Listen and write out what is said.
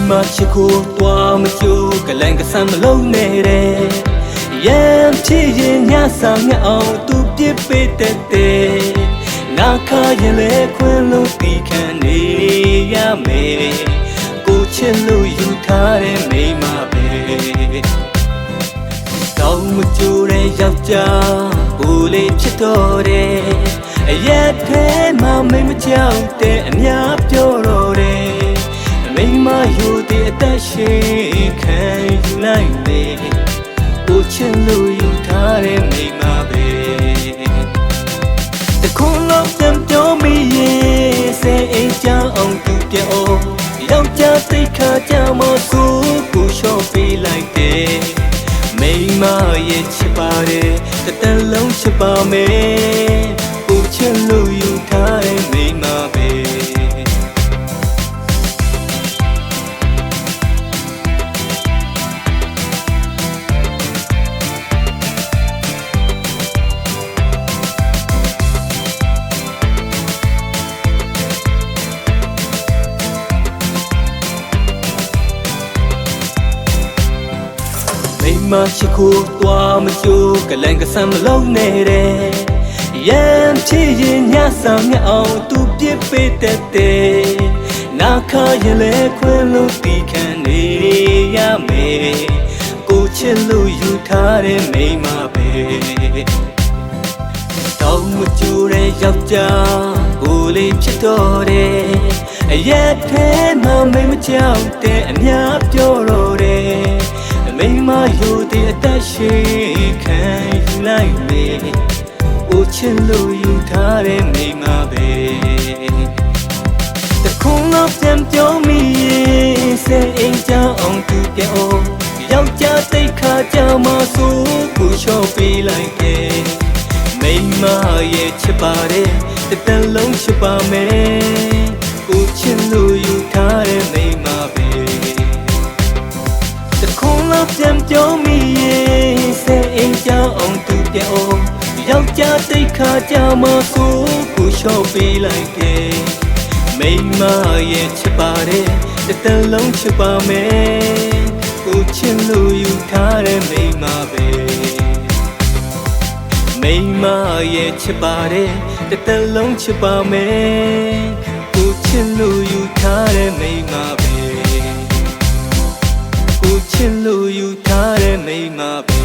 မှာချစ်ကိုတွားမကြိုးကလန်ကဆမ်းမလုံးနဲ့တဲ့ရမ်းချစ်ရင်ညဆောင်ငှက်အောင်သူပြစ်ပေးတဲ့နာခါရင်လေခွင်လို့တီခံနေရမယ်ကိုချစ်လို့ယူထားတဲ့မိမပဲတောင်းမကြိုးတဲ့ယောက်ျားကိုလေးဖြစ်တော့တယ်အရက်ထဲမှာမိမကြောက်တဲ့အများပြောတော့တယ်မိမယူတဲ့အသက်ရှင်ခံယူလိုက်လေကိုချစ်လို့ယူထားတဲ့မိမပဲတခုလုံးပြန်ပြောမိရဲ့စိတ်အိမ်ချအောင်သူပြောယောက်ျားစိတ်ခါကြမှာကိုလျှော့ပေးလိုက်တယ်မိမရဲ့ချစ်ပါတယ်တစ်တလုံးချစ်ပါမယ်ကိုချစ်လို့ယူထားတဲ့မိမပဲမိမချစ်ကိုတွားမကြိုးကလန်ကဆမ်းမလုံးနဲ့တဲ့ရမ်းချစ်ရင်ညဆောင်ငှက်အောင်သူပြစ်ပေးတဲ့နာခါရင်လေခွင်လို့တီခံနေရမယ်ကိုချစ်လို့ယူထားတဲ့မိမပဲတောင်းမကြိုးတဲ့ယောက်ျားကိုလေးဖြစ်တော့တယ်အရက်ထဲမှာမိမကြောက်တဲ့အများပြောတော့တယ်မိမယူတဲ့အသက်ရှင်ခံယူလိုက်လေကိုချစ်လို့ယူထားတဲ့မိမပဲတခုလုံးပြန်ပြောမိရဲ့စိတ်အိမ်ချအောင်သူပြောယောက်ျားစိတ်ခါကြမှာဆိုကိုလျှော့ပေးလိုက်တယ်မိမရဲ့ချစ်ပါတယ်တစ်တလုံးချစ်ပါမယ်ကိုချစ်လို့ယူထားတဲ့မိမပဲတခုလုံးပြန်ပြောမိရဲ့စိတ်အိမ်ချအောင်သူပြောယောက်ျားစိတ်ခါကြမှာကိုလျှော့ပေးလိုက်တယ်မိမရဲ့ချစ်ပါတယ်တစ်တလုံးချစ်ပါမယ်ကိုချစ်လို့ယူထားတဲ့မိမပဲမိမရဲ့ချစ်ပါတယ်တစ်တလုံးချစ်ပါမယ်ကိုချစ်လို့ယူထားတဲ့မိမပဲကိုချစ်လို့ယူထားတဲ့မိမပဲ